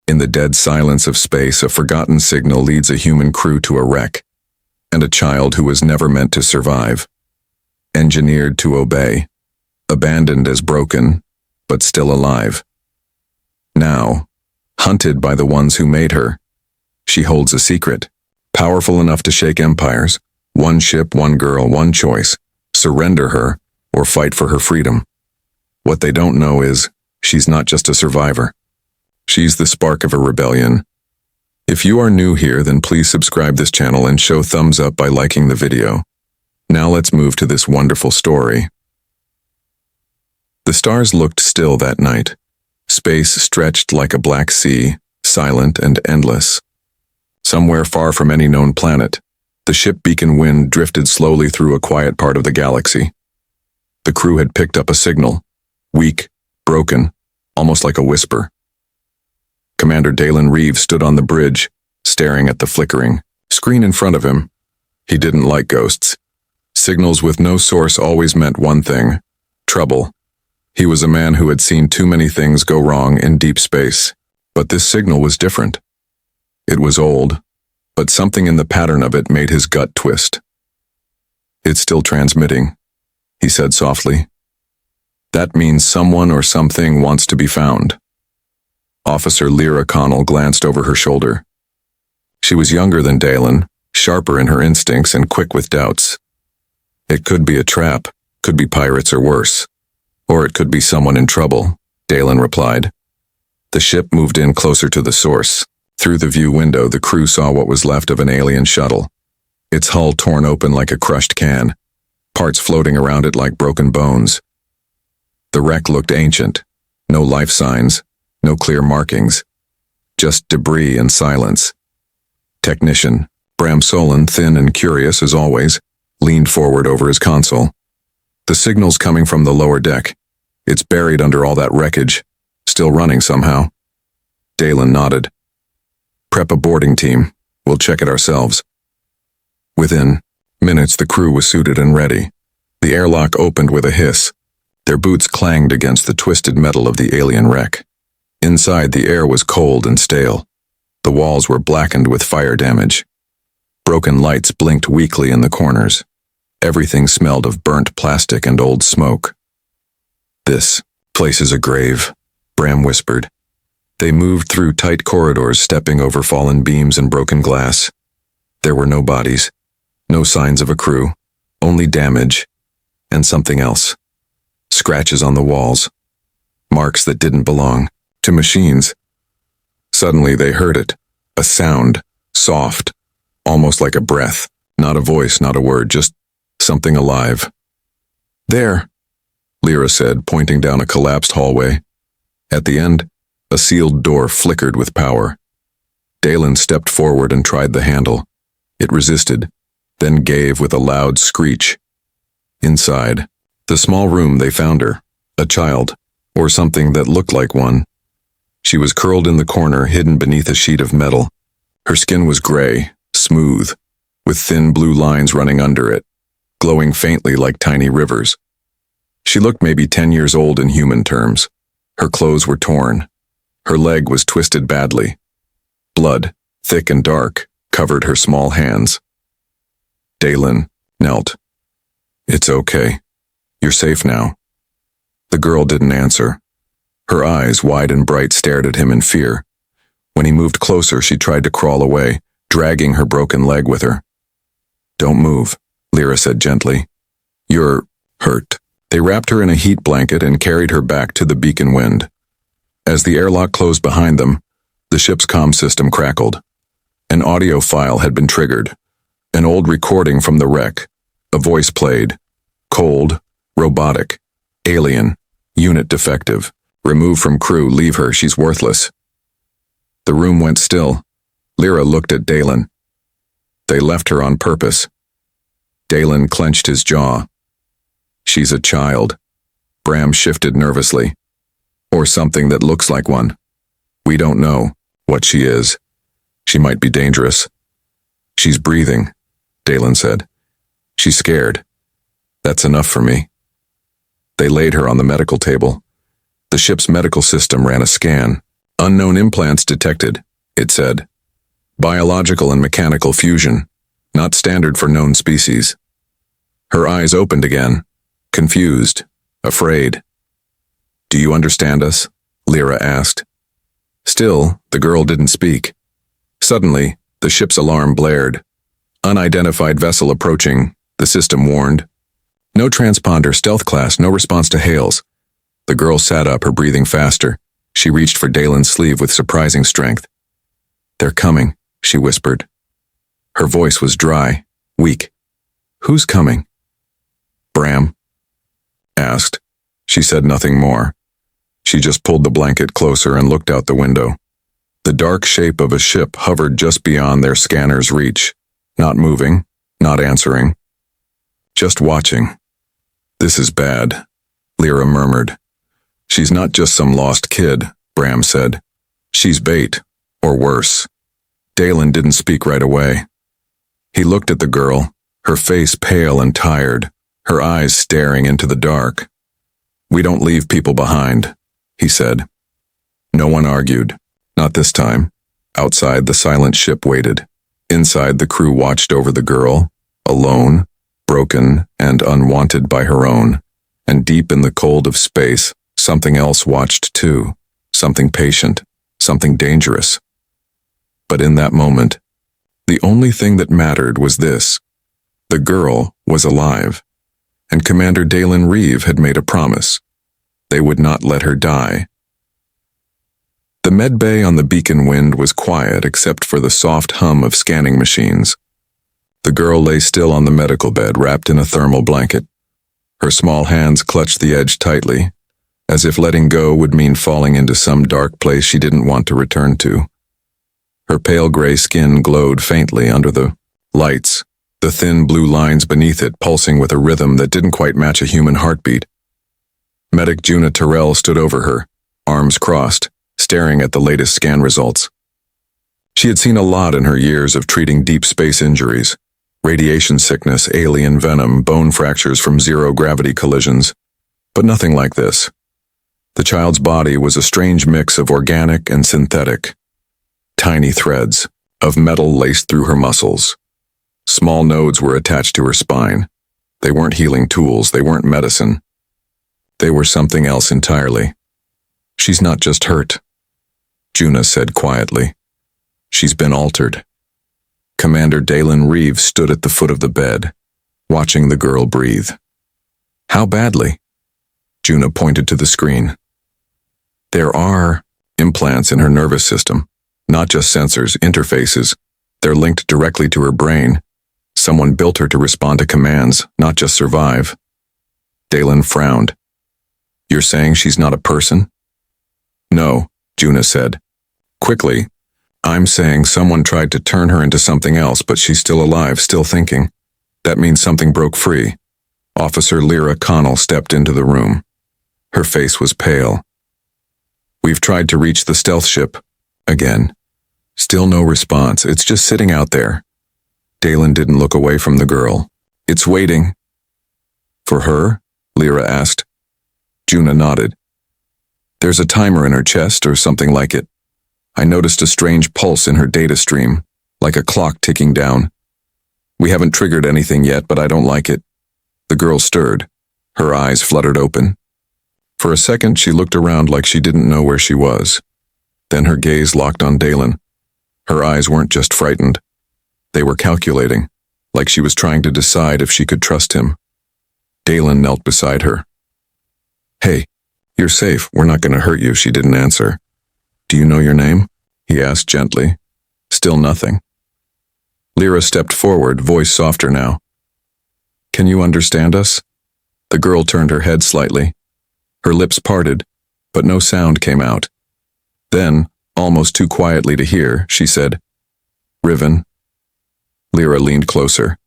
In the dead silence of space, a forgotten signal leads a human crew to a wreck, and a child who was never meant to survive. Engineered to obey, abandoned as broken, but still alive. Now, hunted by the ones who made her, she holds a secret, powerful enough to shake empires. One ship, one girl, one choice. Surrender her, or fight for her freedom. What they don't know is, she's not just a survivor. She's the spark of a rebellion. If you are new here, then please subscribe this channel and show thumbs up by liking the video. Now let's move to this wonderful story. The stars looked still that night. Space stretched like a black sea, silent and endless. Somewhere far from any known planet, the ship Beacon Wind drifted slowly through a quiet part of the galaxy. The crew had picked up a signal, weak, broken, almost like a whisper. Commander Dalen Reeves stood on the bridge, staring at the flickering screen in front of him. He didn't like ghosts. Signals with no source always meant one thing: trouble. He was a man who had seen too many things go wrong in deep space. But this signal was different. It was old, but something in the pattern of it made his gut twist. "It's still transmitting," he said softly. "That means someone or something wants to be found." Officer Lyra Connell glanced over her shoulder. She was younger than Dalen, sharper in her instincts and quick with doubts. "It could be a trap, could be pirates or worse. Or it could be someone in trouble," Dalen replied. The ship moved in closer to the source. Through the view window, the crew saw what was left of an alien shuttle. Its hull torn open like a crushed can, parts floating around it like broken bones. The wreck looked ancient. No life signs, no clear markings. Just debris and silence. Technician, Bram Solon, thin and curious as always, leaned forward over his console. "The signal's coming from the lower deck. It's buried under all that wreckage, still running somehow." Dalen nodded. "Prep a boarding team. We'll check it ourselves." Within minutes, the crew was suited and ready. The airlock opened with a hiss. Their boots clanged against the twisted metal of the alien wreck. Inside, the air was cold and stale. The walls were blackened with fire damage. Broken lights blinked weakly in the corners. Everything smelled of burnt plastic and old smoke. "This place is a grave," Bram whispered. They moved through tight corridors, stepping over fallen beams and broken glass. There were no bodies, no signs of a crew, only damage, and something else. Scratches on the walls, marks that didn't belong to machines. Suddenly they heard it, a sound, soft, almost like a breath, not a voice, not a word, just something alive. "There," Lyra said, pointing down a collapsed hallway. At the end, a sealed door flickered with power. Dalen stepped forward and tried the handle. It resisted, then gave with a loud screech. Inside, the small room, they found her, a child, or something that looked like one. She was curled in the corner, hidden beneath a sheet of metal. Her skin was gray, smooth, with thin blue lines running under it, glowing faintly like tiny rivers. She looked maybe 10 years old in human terms. Her clothes were torn. Her leg was twisted badly. Blood, thick and dark, covered her small hands. Dalen knelt. "It's okay. You're safe now." The girl didn't answer. Her eyes, wide and bright, stared at him in fear. When he moved closer, she tried to crawl away, dragging her broken leg with her. "Don't move," Lyra said gently. "You're hurt." They wrapped her in a heat blanket and carried her back to the Beacon Wind. As the airlock closed behind them, the ship's comm system crackled. An audio file had been triggered. An old recording from the wreck. A voice played. "Cold, robotic, alien, unit defective. Remove from crew, leave her, she's worthless." The room went still. Lyra looked at Dalen. "They left her on purpose." Dalen clenched his jaw. "She's a child." Bram shifted nervously. "Or something that looks like one. We don't know what she is. She might be dangerous." "She's breathing," Dalen said. "She's scared. That's enough for me." They laid her on the medical table. The ship's medical system ran a scan. Unknown implants detected, it said. Biological and mechanical fusion, not standard for known species. Her eyes opened again, confused, afraid. Do you understand us? Lyra asked. Still, the girl didn't speak. Suddenly, the ship's alarm blared. Unidentified vessel approaching, the system warned. No transponder, stealth class, no response to hails. The girl sat up, her breathing faster. She reached for Dalen's sleeve with surprising strength. They're coming, she whispered. Her voice was dry, weak. Who's coming? Bram asked. She said nothing more. She just pulled the blanket closer and looked out the window. The dark shape of a ship hovered just beyond their scanner's reach, not moving, not answering. Just watching. This is bad, Lyra murmured. She's not just some lost kid, Bram said. She's bait, or worse. Dalen didn't speak right away. He looked at the girl, her face pale and tired, her eyes staring into the dark. We don't leave people behind, he said. No one argued. Not this time. Outside, the silent ship waited. Inside, the crew watched over the girl, alone, broken and unwanted by her own. And deep in the cold of space, something else watched too. Something patient, something dangerous. But in that moment, the only thing that mattered was this. The girl was alive, and Commander Dalen Reeve had made a promise. They would not let her die. The med bay on the Beacon Wind was quiet except for the soft hum of scanning machines. The girl lay still on the medical bed, wrapped in a thermal blanket. Her small hands clutched the edge tightly, as if letting go would mean falling into some dark place she didn't want to return to. Her pale gray skin glowed faintly under the lights, the thin blue lines beneath it pulsing with a rhythm that didn't quite match a human heartbeat. Medic Juna Terrell stood over her, arms crossed, staring at the latest scan results. She had seen a lot in her years of treating deep space injuries, radiation sickness, alien venom, bone fractures from zero-gravity collisions, but nothing like this. The child's body was a strange mix of organic and synthetic. Tiny threads of metal laced through her muscles. Small nodes were attached to her spine. They weren't healing tools, they weren't medicine. They were something else entirely. She's not just hurt, Juna said quietly. She's been altered. Commander Dalen Reeve stood at the foot of the bed, watching the girl breathe. How badly? Juna pointed to the screen. There are implants in her nervous system, not just sensors, interfaces. They're linked directly to her brain. Someone built her to respond to commands, not just survive. Dalen frowned. You're saying she's not a person? No, Juna said. Quickly, I'm saying someone tried to turn her into something else, but she's still alive, still thinking. That means something broke free. Officer Lyra Connell stepped into the room. Her face was pale. We've tried to reach the stealth ship. Again. Still no response. It's just sitting out there. Dalen didn't look away from the girl. It's waiting. For her? Lyra asked. Juna nodded. There's a timer in her chest or something like it. I noticed a strange pulse in her data stream, like a clock ticking down. We haven't triggered anything yet, but I don't like it. The girl stirred. Her eyes fluttered open. For a second, she looked around like she didn't know where she was. Then her gaze locked on Dalen. Her eyes weren't just frightened. They were calculating, like she was trying to decide if she could trust him. Dalen knelt beside her. Hey, you're safe. We're not going to hurt you, she didn't answer. Do you know your name? He asked gently. Still nothing. Lyra stepped forward, voice softer now. Can you understand us? The girl turned her head slightly. Her lips parted, but no sound came out. Then, almost too quietly to hear, she said, Riven. Lyra leaned closer.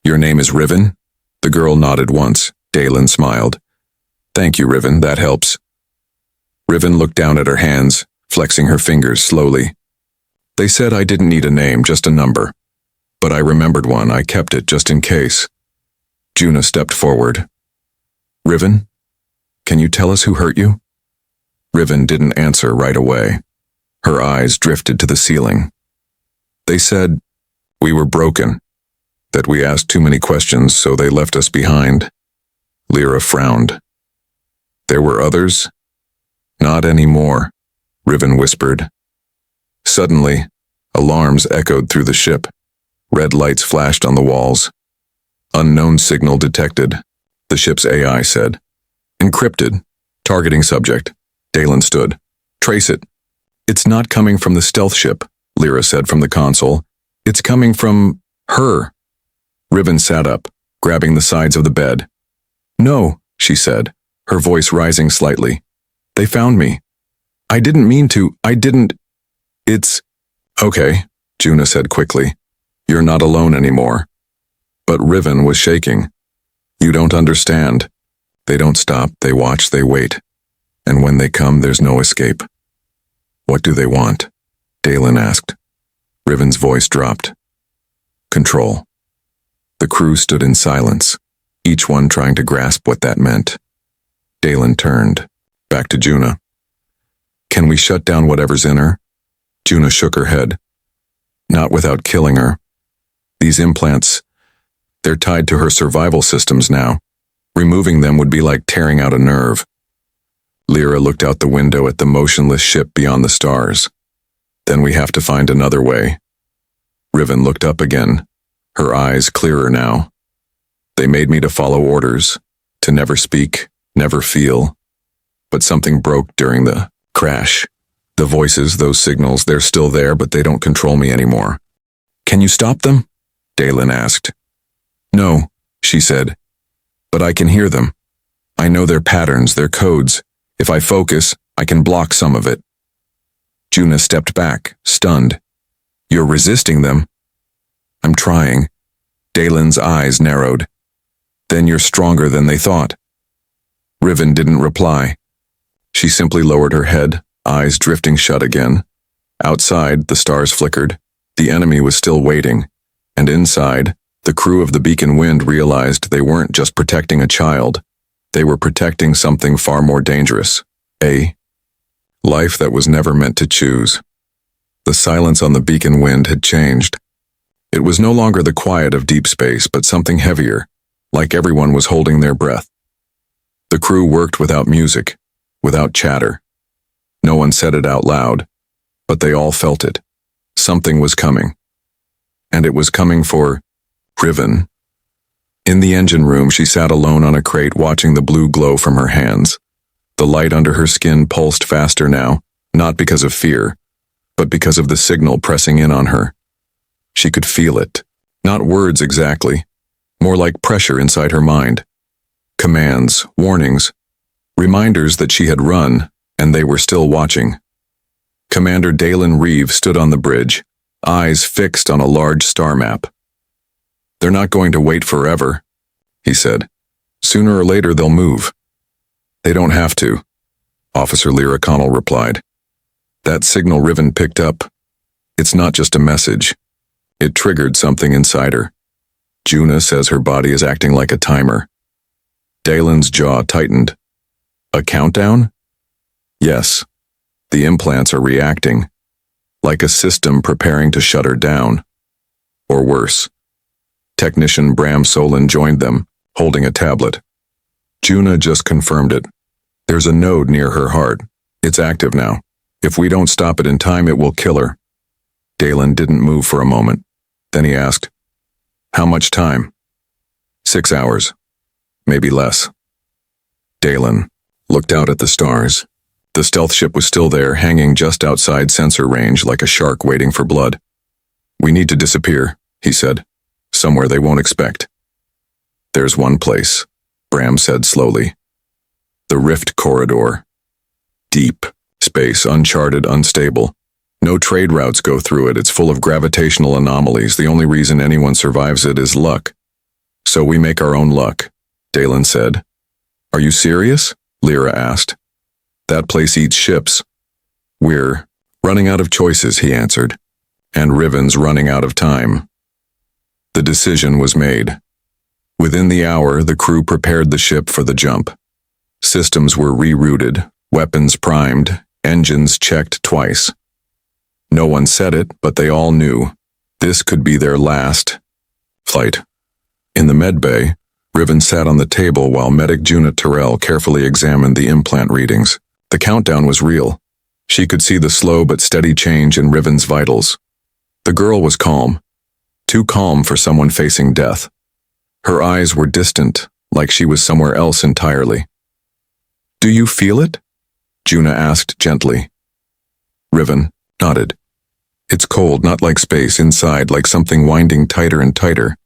Your name is Riven? The girl nodded once. Dalen smiled. Thank you, Riven, that helps. Riven looked down at her hands, flexing her fingers slowly. They said I didn't need a name, just a number. But I remembered one, I kept it just in case. Juna stepped forward. Riven? Can you tell us who hurt you? Riven didn't answer right away. Her eyes drifted to the ceiling. They said we were broken, that we asked too many questions, so they left us behind. Lyra frowned. There were others? Not anymore, Riven whispered. Suddenly, alarms echoed through the ship. Red lights flashed on the walls. Unknown signal detected, the ship's AI said. Encrypted. Targeting subject. Dalen stood. Trace it. It's not coming from the stealth ship, Lyra said from the console. It's coming from her. Riven sat up, grabbing the sides of the bed. No, she said, her voice rising slightly. They found me. I didn't mean to. It's... Okay, Juna said quickly. You're not alone anymore. But Riven was shaking. You don't understand. They don't stop, they watch, they wait. And when they come, there's no escape. What do they want? Dalen asked. Riven's voice dropped. Control. The crew stood in silence, each one trying to grasp what that meant. Dalen turned, back to Juna. Can we shut down whatever's in her? Juna shook her head. Not without killing her. These implants, they're tied to her survival systems now. Removing them would be like tearing out a nerve. Lyra looked out the window at the motionless ship beyond the stars. Then we have to find another way. Riven looked up again, her eyes clearer now. They made me to follow orders, to never speak, never feel. But something broke during the crash. The voices, those signals, they're still there, but they don't control me anymore. Can you stop them? Dalen asked. No, she said. But I can hear them. I know their patterns, their codes. If I focus, I can block some of it. Juna stepped back, stunned. You're resisting them? I'm trying. Dalen's eyes narrowed. Then you're stronger than they thought. Riven didn't reply. She simply lowered her head, eyes drifting shut again. Outside, the stars flickered. The enemy was still waiting. And inside, the crew of the Beacon Wind realized they weren't just protecting a child. They were protecting something far more dangerous. A life that was never meant to choose. The silence on the Beacon Wind had changed. It was no longer the quiet of deep space, but something heavier, like everyone was holding their breath. The crew worked without music, without chatter. No one said it out loud, but they all felt it. Something was coming. And it was coming for Riven. In the engine room, she sat alone on a crate watching the blue glow from her hands. The light under her skin pulsed faster now, not because of fear, but because of the signal pressing in on her. She could feel it. Not words exactly, more like pressure inside her mind. Commands, warnings, reminders that she had run, and they were still watching. Commander Dalen Reeve stood on the bridge, eyes fixed on a large star map. They're not going to wait forever, he said. Sooner or later they'll move. They don't have to, Officer Lyra Connell replied. That signal Riven picked up, it's not just a message. It triggered something inside her. Juna says her body is acting like a timer. Dalen's jaw tightened. A countdown? Yes. The implants are reacting, like a system preparing to shut her down. Or worse. Technician Bram Solon joined them, holding a tablet. Juna just confirmed it. There's a node near her heart. It's active now. If we don't stop it in time, it will kill her. Dalen didn't move for a moment. Then he asked, How much time? 6 hours. Maybe less. Dalen looked out at the stars. The stealth ship was still there, hanging just outside sensor range like a shark waiting for blood. We need to disappear, he said. Somewhere they won't expect. There's one place, Bram said slowly. The Rift Corridor. Deep space, uncharted, unstable. No trade routes go through it. It's full of gravitational anomalies. The only reason anyone survives it is luck. So we make our own luck, Dalen said. Are you serious? Lyra asked. That place eats ships. We're running out of choices, he answered. And Riven's running out of time. The decision was made. Within the hour, the crew prepared the ship for the jump. Systems were rerouted, Weapons primed, engines checked twice. No one said it, but they all knew. This could be their last flight. In the med bay, Riven sat on the table while medic Juna Terrell carefully examined the implant readings. The countdown was real. She could see the slow but steady change in Riven's vitals. The girl was calm. Too calm for someone facing death. Her eyes were distant, like she was somewhere else entirely. "Do you feel it?" Juna asked gently. Riven nodded. "It's cold, not like space, inside, like something winding tighter and tighter.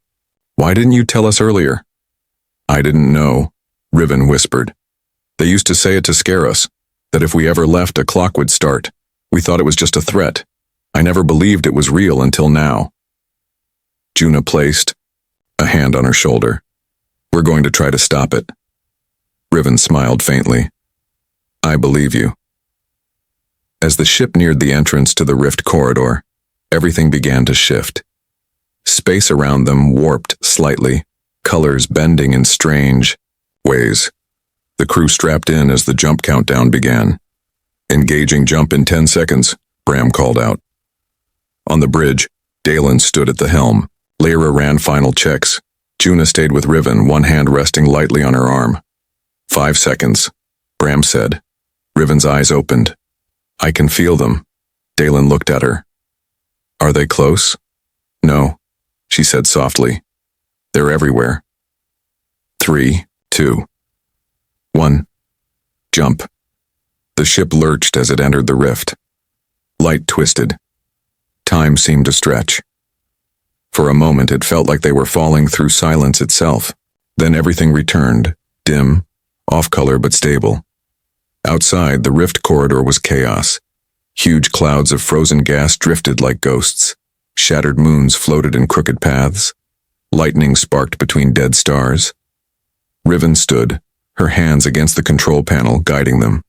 Why didn't you tell us earlier?" "I didn't know," Riven whispered. "They used to say it to scare us, that if we ever left, a clock would start. We thought it was just a threat. I never believed it was real until now." Juna placed a hand on her shoulder. "We're going to try to stop it." Riven smiled faintly. "I believe you." As the ship neared the entrance to the rift corridor, everything began to shift. Space around them warped slightly, colors bending in strange ways. The crew strapped in as the jump countdown began. "Engaging jump in 10 seconds, Bram called out. On the bridge, Dalen stood at the helm. Lyra ran final checks. Juna stayed with Riven, one hand resting lightly on her arm. 5 seconds, Bram said. Riven's eyes opened. "I can feel them." Dalen looked at her. "Are they close?" "No," she said softly. "They're everywhere." 3, 2, 1. Jump. The ship lurched as it entered the rift. Light twisted. Time seemed to stretch. For a moment it felt like they were falling through silence itself. Then everything returned, dim, off-color but stable. Outside, the rift corridor was chaos. Huge clouds of frozen gas drifted like ghosts. Shattered moons floated in crooked paths. Lightning sparked between dead stars. Riven stood, her hands against the control panel, guiding them.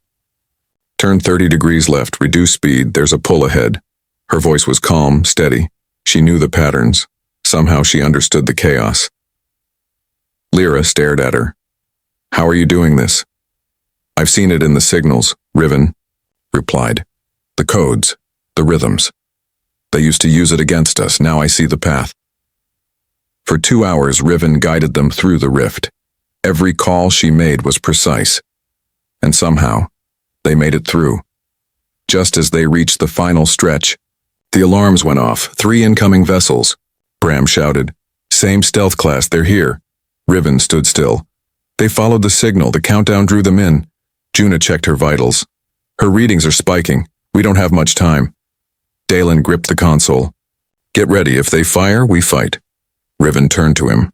"Turn 30 degrees left, reduce speed, there's a pull ahead." Her voice was calm, steady. She knew the patterns. Somehow she understood the chaos. Lyra stared at her. "How are you doing this?" "I've seen it in the signals," Riven replied. "The codes, the rhythms. They used to use it against us, now I see the path." For 2 hours, Riven guided them through the rift. Every call she made was precise. And somehow, they made it through. Just as they reached the final stretch, the alarms went off. 3 incoming vessels. Bram shouted. "Same stealth class, they're here." Riven stood still. They followed the signal, the countdown drew them in. Juna checked her vitals. "Her readings are spiking. We don't have much time." Dalen gripped the console. "Get ready, if they fire, we fight." Riven turned to him.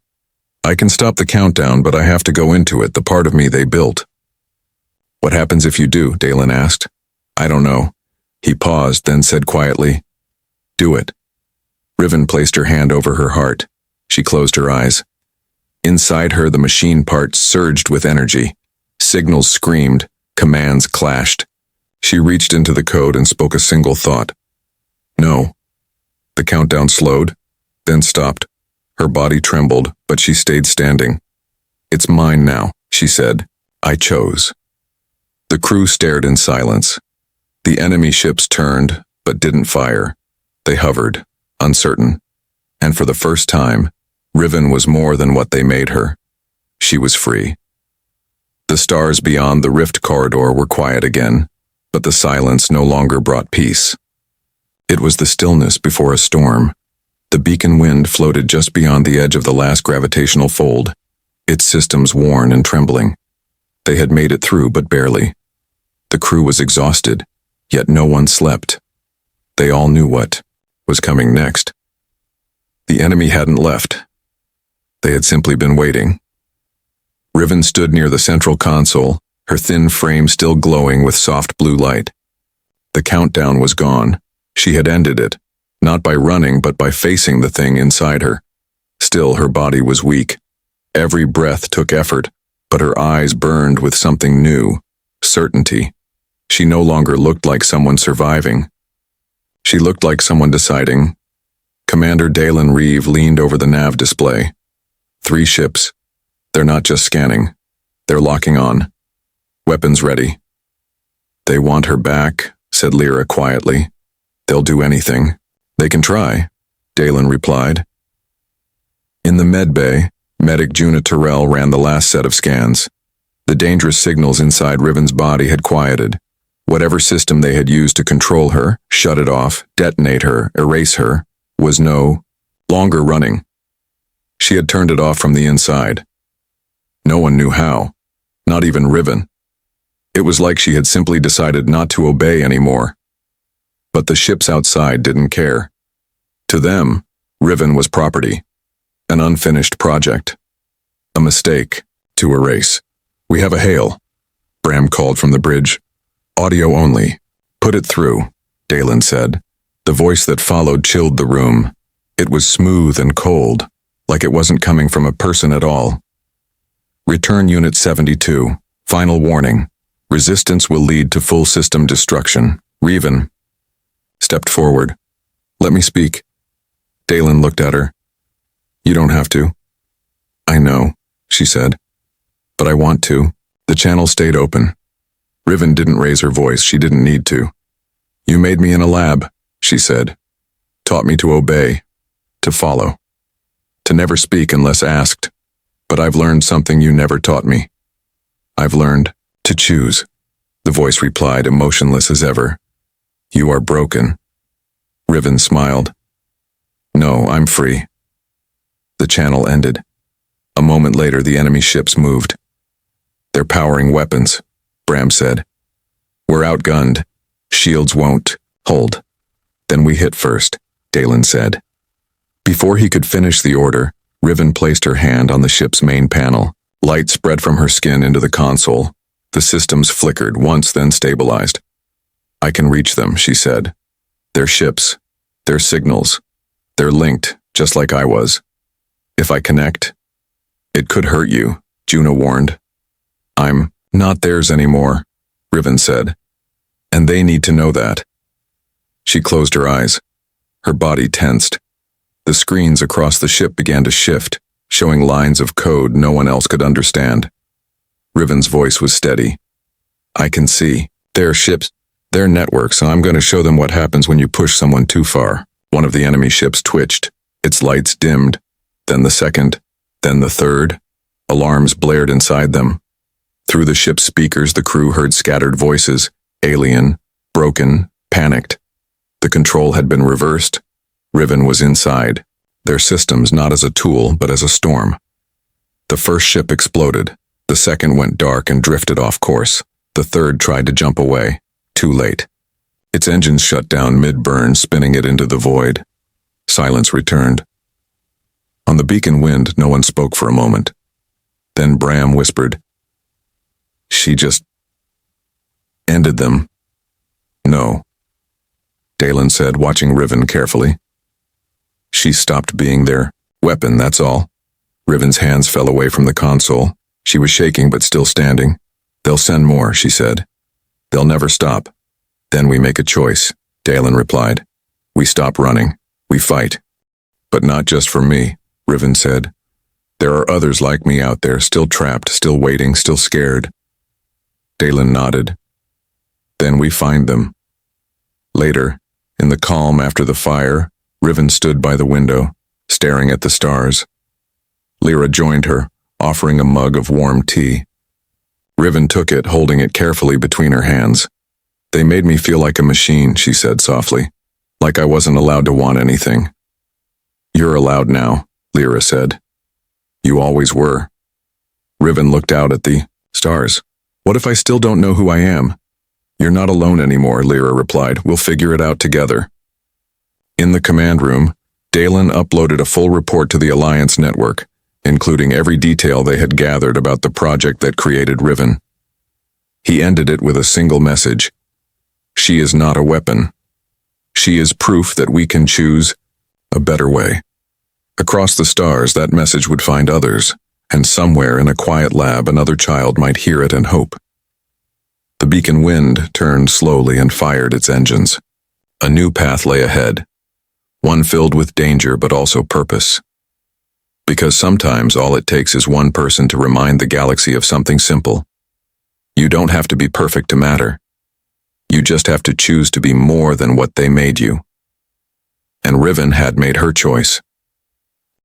"I can stop the countdown, but I have to go into it, the part of me they built." "What happens if you do?" Dalen asked. "I don't know." He paused, then said quietly, "Do it." Riven placed her hand over her heart. She closed her eyes. Inside her, the machine parts surged with energy. Signals screamed, commands clashed. She reached into the code and spoke a single thought. "No." The countdown slowed, then stopped. Her body trembled, but she stayed standing. "It's mine now," she said. "I chose." The crew stared in silence. The enemy ships turned, but didn't fire. They hovered, uncertain. And for the first time, Riven was more than what they made her. She was free. The stars beyond the rift corridor were quiet again, but the silence no longer brought peace. It was the stillness before a storm. The beacon wind floated just beyond the edge of the last gravitational fold, its systems worn and trembling. They had made it through, but barely. The crew was exhausted, yet no one slept. They all knew what was coming next. The enemy hadn't left. They had simply been waiting. Riven stood near the central console, her thin frame still glowing with soft blue light. The countdown was gone. She had ended it, not by running but by facing the thing inside her. Still, her body was weak. Every breath took effort, but her eyes burned with something new, certainty. She no longer looked like someone surviving. She looked like someone deciding. Commander Dalen Reeve leaned over the nav display. 3 ships. They're not just scanning. They're locking on. Weapons ready. They want her back, said Lyra quietly. They'll do anything. They can try, Dalen replied. In the med bay, medic Juna Terrell ran the last set of scans. The dangerous signals inside Riven's body had quieted. Whatever system they had used to control her, shut it off, detonate her, erase her, was no longer running. She had turned it off from the inside. No one knew how, not even Riven. It was like she had simply decided not to obey anymore. But the ships outside didn't care. To them, Riven was property, an unfinished project, a mistake to erase. We have a hail, Bram called from the bridge. Audio only. Put it through, Dalen said. The voice that followed chilled the room. It was smooth and cold, like it wasn't coming from a person at all. Return Unit 72. Final warning. Resistance will lead to full system destruction. Riven stepped forward. Let me speak. Dalen looked at her. You don't have to. I know, she said. But I want to. The channel stayed open. Riven didn't raise her voice. She didn't need to. You made me in a lab, she said. Taught me to obey, to follow, to never speak unless asked. But I've learned something you never taught me. I've learned to choose, the voice replied, emotionless as ever. You are broken. Riven smiled. No, I'm free. The channel ended. A moment later, the enemy ships moved. They're powering weapons, Bram said. We're outgunned. Shields won't hold. Then we hit first, Dalen said. Before he could finish the order, Riven placed her hand on the ship's main panel. Light spread from her skin into the console. The systems flickered once, then stabilized. I can reach them, she said. They're ships. They're signals. They're linked, just like I was. If I connect, it could hurt you, Juna warned. I'm not theirs anymore, Riven said. And they need to know that. She closed her eyes. Her body tensed. The screens across the ship began to shift, showing lines of code no one else could understand. Riven's voice was steady. I can see. They're ships. They're networks, and I'm going to show them what happens when you push someone too far. One of the enemy ships twitched. Its lights dimmed. Then the second. Then the third. Alarms blared inside them. Through the ship's speakers, the crew heard scattered voices. Alien, broken, panicked. The control had been reversed. Riven was inside. Their systems not as a tool, but as a storm. The first ship exploded. The second went dark and drifted off course. The third tried to jump away. Too late. Its engines shut down mid-burn, spinning it into the void. Silence returned. On the beacon wind, no one spoke for a moment. Then Bram whispered, She just ended them. No, Dalen said, watching Riven carefully. She stopped being their weapon, that's all. Riven's hands fell away from the console. She was shaking but still standing. They'll send more, she said. They'll never stop. Then we make a choice, Dalen replied. We stop running. We fight. But not just for me, Riven said. There are others like me out there, still trapped, still waiting, still scared. Dalen nodded. Then we find them. Later, in the calm after the fire, Riven stood by the window, staring at the stars. Lyra joined her, offering a mug of warm tea. Riven took it, holding it carefully between her hands. They made me feel like a machine, she said softly, like I wasn't allowed to want anything. You're allowed now, Lyra said. You always were. Riven looked out at the stars. What if I still don't know who I am? You're not alone anymore, Lyra replied. We'll figure it out together. In the command room, Dalen uploaded a full report to the Alliance network, including every detail they had gathered about the project that created Riven. He ended it with a single message. She is not a weapon. She is proof that we can choose a better way. Across the stars, that message would find others, and somewhere in a quiet lab another child might hear it and hope. The beacon wind turned slowly and fired its engines. A new path lay ahead, one filled with danger but also purpose. Because sometimes all it takes is one person to remind the galaxy of something simple. You don't have to be perfect to matter. You just have to choose to be more than what they made you. And Riven had made her choice.